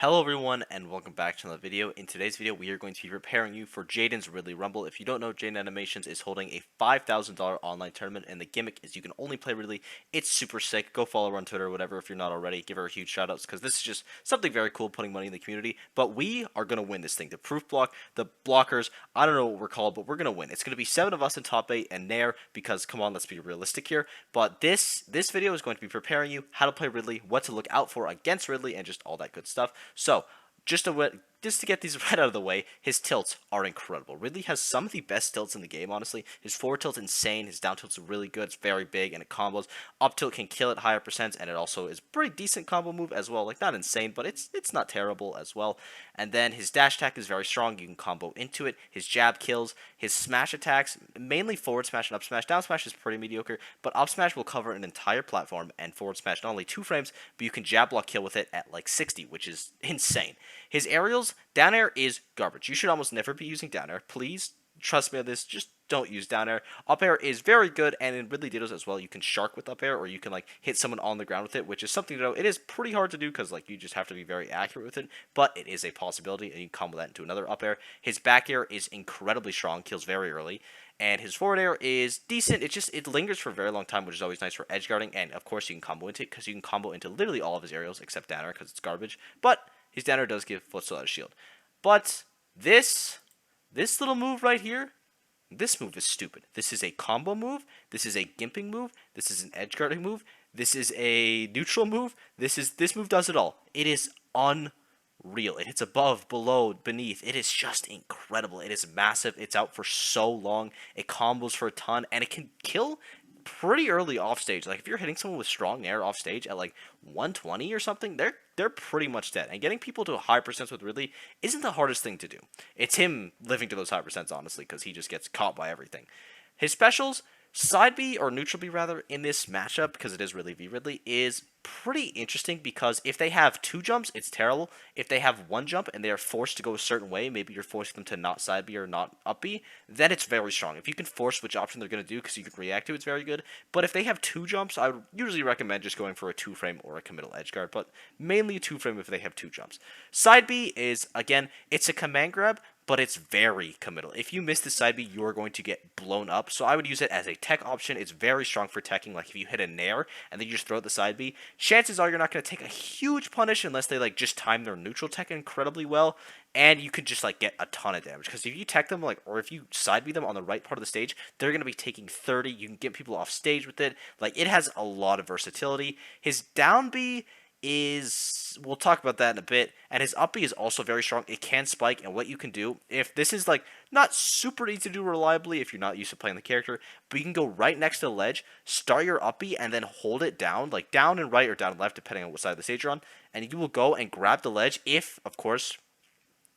Hello everyone and welcome back to another video. In today's video we are going to be preparing you for Jaiden'S Ridley Rumble. If you don't know, Jaiden Animations is holding a $5,000 online tournament and the gimmick is you can only play Ridley. It's super sick. Go follow her on Twitter or whatever if you're not already. Give her a huge shout outs because this is just something very cool, putting money in the community. But we are going to win this thing. The proof block, the blockers, I don't know what we're called, but we're going to win. It's going to be 7 of us in top 8 and Nair because come on, let's be realistic here. But this video is going to be preparing you how to play Ridley, what to look out for against Ridley, and just all that good stuff. So just to get these right out of the way, his tilts are incredible. Ridley has some of the best tilts in the game, honestly. His forward tilt's insane. His down tilt's really good. It's very big, and it combos. Up tilt can kill at higher percents, and it also is a pretty decent combo move as well. Like, not insane, but it's not terrible as well. And then his dash attack is very strong. You can combo into it. His jab kills. His smash attacks, mainly forward smash and up smash. Down smash is pretty mediocre, but up smash will cover an entire platform, and forward smash not only 2 frames, but you can jab block kill with it at like 60, which is insane. His aerials, down air is garbage. You should almost never be using down air. Please trust me on this. Just don't use down air. Up air is very good, and in Ridley Dittos as well, you can shark with up air, or you can like hit someone on the ground with it, which is something to know. It is pretty hard to do because like you just have to be very accurate with it, but it is a possibility, and you can combo that into another up air. His back air is incredibly strong, kills very early, and his forward air is decent. It lingers for a very long time, which is always nice for edge guarding, and of course you can combo into it because you can combo into literally all of his aerials except down air because it's garbage, but his down air does give footstool out of shield. But this little move right here, this move is stupid. This is a combo move. This is a gimping move. This is an edge guarding move. This is a neutral move. This move does it all. It is unreal. It hits above, below, beneath. It is just incredible. It is massive. It's out for so long. It combos for a ton, and it can kill pretty early off stage. Like if you're hitting someone with strong nair off stage at like 120 or something, they're pretty much dead. And getting people to a high percents with Ridley isn't the hardest thing to do. It's him living to those high percents, honestly, because he just gets caught by everything. His specials, side B or neutral B rather, in this matchup, because it is Ridley v Ridley, is pretty interesting because if they have 2 jumps, it's terrible. If they have 1 jump and they are forced to go a certain way, maybe you're forcing them to not side B or not up B, then it's very strong. If you can force which option they're going to do because you can react to it, it's very good. But if they have 2 jumps, I would usually recommend just going for a 2 frame or a committal edge guard, but mainly a 2 frame if they have 2 jumps. Side B is, again, it's a command grab, but it's very committal. If you miss the side B, you're going to get blown up. So I would use it as a tech option. It's very strong for teching. Like if you hit a nair and then you just throw it the side B, chances are you're not going to take a huge punish unless they like just time their neutral tech incredibly well, and you could just like get a ton of damage. Because if you tech them like, or if you side B them on the right part of the stage, they're going to be taking 30. You can get people off stage with it. Like it has a lot of versatility. His down B is, we'll talk about that in a bit, and his up B is also very strong. It can spike, and what you can do, if this is like not super easy to do reliably if you're not used to playing the character, but you can go right next to the ledge, start your up B, and then hold it down, like down and right or down and left depending on what side of the stage you're on, and you will go and grab the ledge if, of course,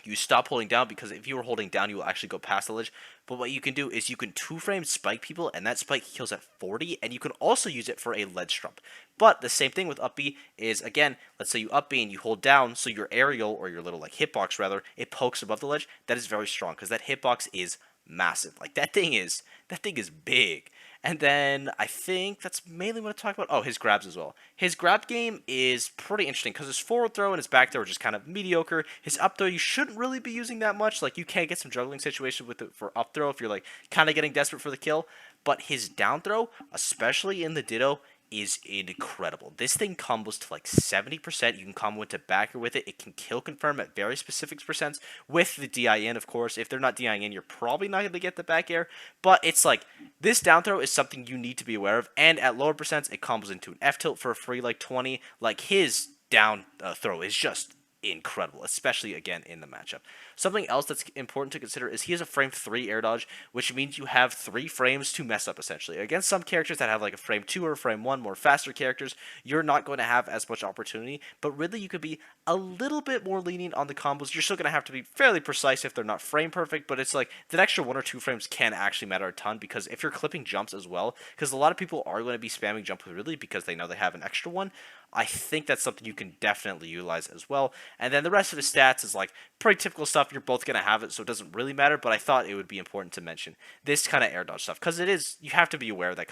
you stop holding down, because if you were holding down, you will actually go past the ledge. But what you can do is you can 2-frame spike people, and that spike kills at 40, and you can also use it for a ledge trump. But the same thing with up B is, again, let's say you up B and you hold down, so your aerial, or your little like hitbox rather, it pokes above the ledge. That is very strong, because that hitbox is massive. Like that thing is big. And then I think that's mainly what I talk about. Oh, his grabs as well. His grab game is pretty interesting because his forward throw and his back throw are just kind of mediocre. His up throw you shouldn't really be using that much. Like you can get some juggling situations with it for up throw if you're like kind of getting desperate for the kill. But his down throw, especially in the Ditto, is incredible. This thing combos to like 70%. You can combo into backer with it. It can kill confirm at very specific percents with the DI in, of course. If they're not DIing in, you're probably not going to get the back air. But it's like, this down throw is something you need to be aware of. And at lower percents, it combos into an F tilt for a free like 20. Like his down throw is just incredible, especially again in the matchup. Something else that's important to consider is he has a frame 3 air dodge, which means you have 3 frames to mess up essentially. Against some characters that have like a frame 2 or a frame 1, more faster characters, you're not going to have as much opportunity, but Ridley you could be a little bit more lenient on the combos. You're still going to have to be fairly precise if they're not frame perfect, but it's like that extra 1 or 2 frames can actually matter a ton, because if you're clipping jumps as well, because a lot of people are going to be spamming jump with Ridley because they know they have an extra one, I think that's something you can definitely utilize as well. And then the rest of his stats is like pretty typical stuff. You're both going to have it, so it doesn't really matter, but I thought it would be important to mention this kind of air dodge stuff because it is, you have to be aware of that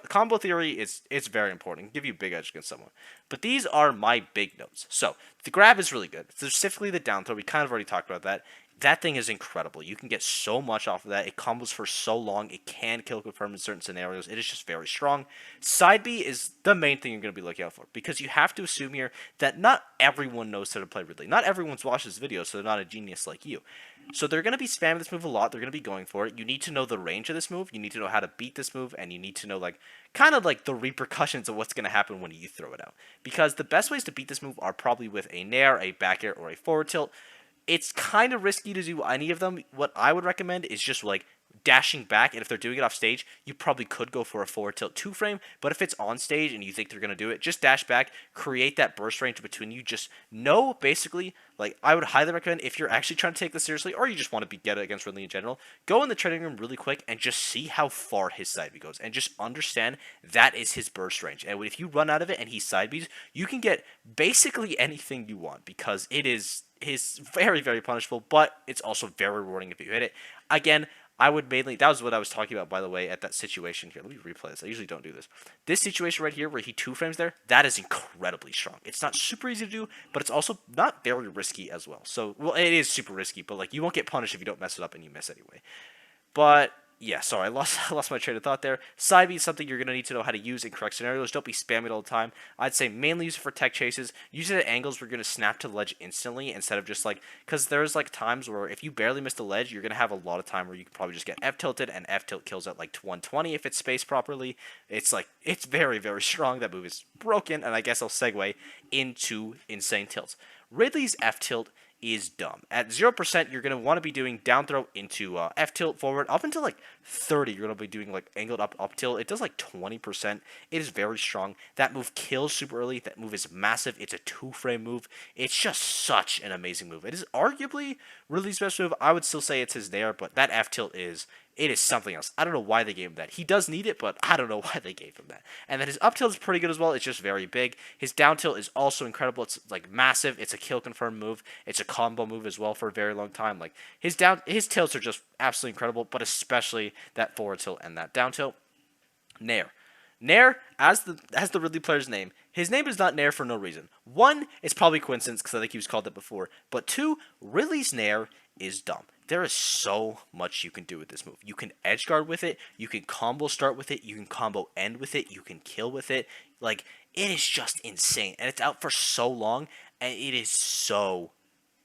combo theory is, it's very important. Give you a big edge against someone. But these are my big notes. So the grab is really good. Specifically the down throw, we kind of already talked about that. That thing is incredible. You can get so much off of that. It combos for so long. It can kill confirm in certain scenarios. It is just very strong. Side B is the main thing you're going to be looking out for because you have to assume here that not everyone knows how to play Ridley. Not everyone's watched this video, so they're not a genius like you. So they're going to be spamming this move a lot. They're going to be going for it. You need to know the range of this move. You need to know how to beat this move, and you need to know like kind of like the repercussions of what's going to happen when you throw it out. Because the best ways to beat this move are probably with a nair, a back air, or a forward tilt. It's kind of risky to do any of them. What I would recommend is just like dashing back, and if they're doing it off stage, you probably could go for a forward tilt 2-frame, but if it's on stage and you think they're going to do it, just dash back, create that burst range between you. Just know, basically, like, I would highly recommend if you're actually trying to take this seriously, or you just want to get it against Ridley in general, go in the training room really quick and just see how far his side B goes, and just understand that is his burst range, and if you run out of it and he side Bs, you can get basically anything you want, because it is very, very punishable, but it's also very rewarding if you hit it. Again, I would mainly, that was what I was talking about, by the way, at that situation here. Let me replay this. I usually don't do this. This situation right here where he 2-frames there, that is incredibly strong. It's not super easy to do, but it's also not very risky as well. So, well, it is super risky, but like you won't get punished if you don't mess it up and you miss anyway. But yeah, sorry, I lost my train of thought there. Side B is something you're going to need to know how to use in correct scenarios. Don't be spamming it all the time. I'd say mainly use it for tech chases. Use it at angles where you're going to snap to the ledge instantly instead of just like, because there's like times where if you barely miss the ledge, you're going to have a lot of time where you can probably just get F-tilted, and F-tilt kills at like 120 if it's spaced properly. It's like, it's very, very strong. That move is broken, and I guess I'll segue into insane tilts. Ridley's F-tilt is dumb. At 0%, you're going to want to be doing down throw into F-tilt forward. Up until like 30, you're going to be doing like angled up tilt. It does like 20%. It is very strong. That move kills super early. That move is massive. It's a 2-frame move. It's just such an amazing move. It is arguably Ridley's best move. I would still say it's his nair, but that F-tilt is... it is something else. I don't know why they gave him that. He does need it, but I don't know why they gave him that. And then his up tilt is pretty good as well. It's just very big. His down tilt is also incredible. It's like massive. It's a kill confirm move. It's a combo move as well for a very long time. Like his tilts are just absolutely incredible, but especially that forward tilt and that down tilt. Nair. Nair, as the Ridley player's name, his name is not Nair for no reason. One, it's probably coincidence because I think he was called that before. But two, Ridley's Nair is dumb. There is so much you can do with this move. You can edge guard with it. You can combo start with it. You can combo end with it. You can kill with it. Like, it is just insane. And it's out for so long, and it is so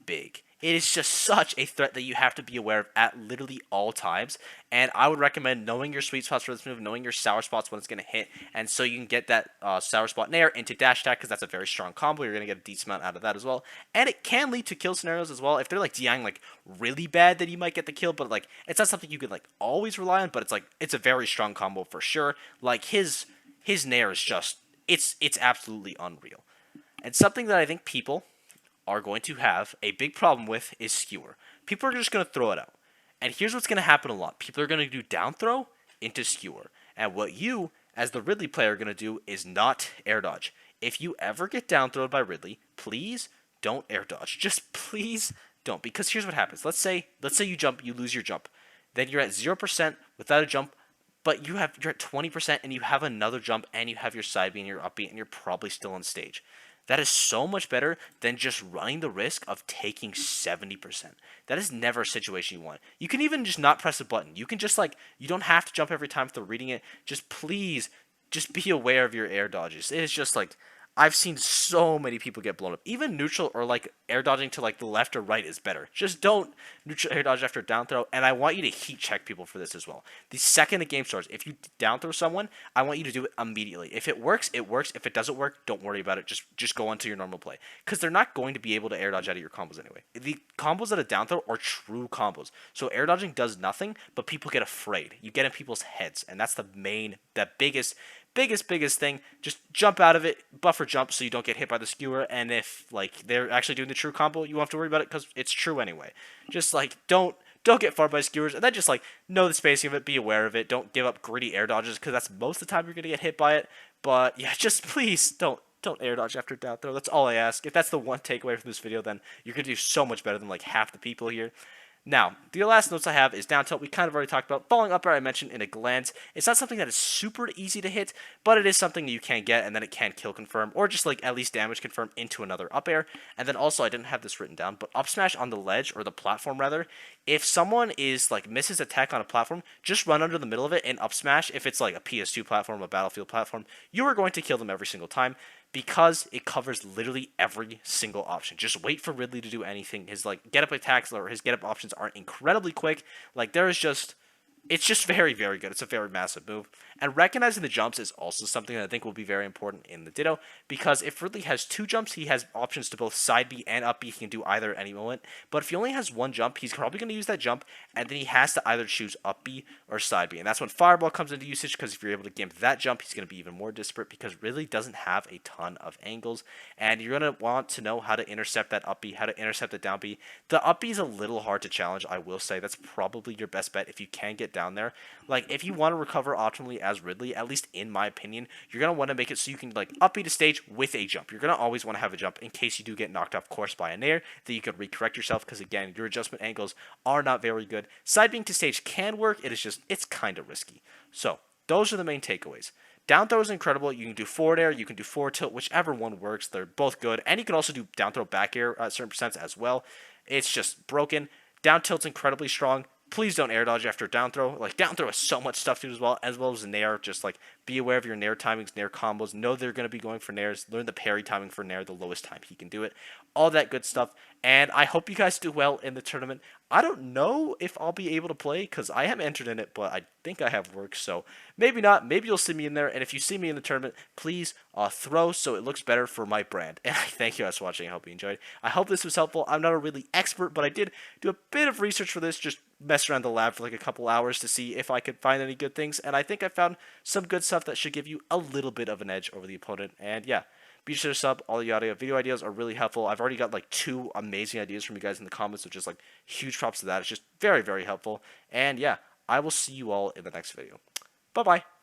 big. It is just such a threat that you have to be aware of at literally all times. And I would recommend knowing your sweet spots for this move, knowing your sour spots when it's going to hit, and so you can get that sour spot nair into dash attack, because that's a very strong combo. You're going to get a decent amount out of that as well. And it can lead to kill scenarios as well. If they're like DIing like really bad, then you might get the kill, but like it's not something you can like always rely on, but it's like it's a very strong combo for sure. Like his nair is just it's absolutely unreal. And something that I think people are going to have a big problem with is skewer. People are just going to throw it out. And here's what's going to happen a lot. People are going to do down throw into skewer. And what you, as the Ridley player, are going to do is not air dodge. If you ever get down throwed by Ridley, please don't air dodge. Just please don't. Because here's what happens. Let's say you jump, you lose your jump. Then you're at 0% without a jump, but you're at 20% and you have another jump and you have your side B and your up B and you're probably still on stage. That is so much better than just running the risk of taking 70%. That is never a situation you want. You can even just not press a button. You can just like, you don't have to jump every time if they're reading it. Just please, just be aware of your air dodges. It is just like, I've seen so many people get blown up. Even neutral or like air dodging to like the left or right is better. Just don't neutral air dodge after down throw. And I want you to heat check people for this as well. The second the game starts, if you down throw someone, I want you to do it immediately. If it works, it works. If it doesn't work, don't worry about it. Just go on to your normal play. Because they're not going to be able to air dodge out of your combos anyway. The combos at a down throw are true combos. So air dodging does nothing, but people get afraid. You get in people's heads. And that's the biggest thing. Just jump out of it, buffer jump so you don't get hit by the skewer, and if like they're actually doing the true combo, you won't have to worry about it because it's true anyway. Just like don't get far by skewers, and then just like know the spacing of it, be aware of it, don't give up greedy air dodges because that's most of the time you're gonna get hit by it. But yeah, just please don't don't air dodge after down throw. That's all I ask. If that's the one takeaway from this video, then you're going to do so much better than like half the people here. Now, the last notes I have is down tilt. We kind of already talked about. Falling up air I mentioned in a glance. It's not something that is super easy to hit, but it is something you can get, and then it can kill confirm, or just like at least damage confirm into another up air. And then also, I didn't have this written down, but up smash on the ledge, or the platform rather, if someone is like misses attack on a platform, just run under the middle of it and up smash. If it's like a PS2 platform, a Battlefield platform, you are going to kill them every single time, because it covers literally every single option. Just wait for Ridley to do anything. His like get up attacks or his get up options are incredibly quick. Like there is just it's just very, very good. It's a very massive move. And recognizing the jumps is also something that I think will be very important in the Ditto, because if Ridley has 2 jumps, he has options to both side B and up B. He can do either at any moment. But if he only has 1 jump, he's probably going to use that jump, and then he has to either choose up B or side B. And that's when Fireball comes into usage, because if you're able to gimp that jump, he's going to be even more disparate, because Ridley doesn't have a ton of angles. And you're going to want to know how to intercept that up B, how to intercept the down B. The up B is a little hard to challenge, I will say. That's probably your best bet if you can get down there. Like, if you want to recover optimally as Ridley, at least in my opinion, you're going to want to make it so you can, like, up B to stage with a jump. You're going to always want to have a jump in case you do get knocked off course by a nair, that you could recorrect yourself, because, again, your adjustment angles are not very good. Side being to stage can work, it is just, it's kind of risky. So, those are the main takeaways. Down throw is incredible. You can do forward air, you can do forward tilt, whichever one works. They're both good. And you can also do down throw back air at certain percents as well. It's just broken. Down tilt's incredibly strong. Please don't air dodge after down throw. Like, down throw has so much stuff to do as well as nair. Just, like, be aware of your nair timings, nair combos. Know they're going to be going for nairs. Learn the parry timing for nair, the lowest time he can do it. All that good stuff. And I hope you guys do well in the tournament. I don't know if I'll be able to play, because I am entered in it, but I think I have work. So maybe not. Maybe you'll see me in there. And if you see me in the tournament, please throw so it looks better for my brand. And I thank you guys for watching. I hope you enjoyed. I hope this was helpful. I'm not a really expert, but I did do a bit of research for this. Just messed around the lab for like a couple hours to see if I could find any good things, and I think I found some good stuff that should give you a little bit of an edge over the opponent. And yeah, be sure to sub. All the audio video ideas are really helpful. I've already got like 2 amazing ideas from you guys in the comments, so just like huge props to that. It's just very, very helpful. And yeah, I will see you all in the next video. Bye bye.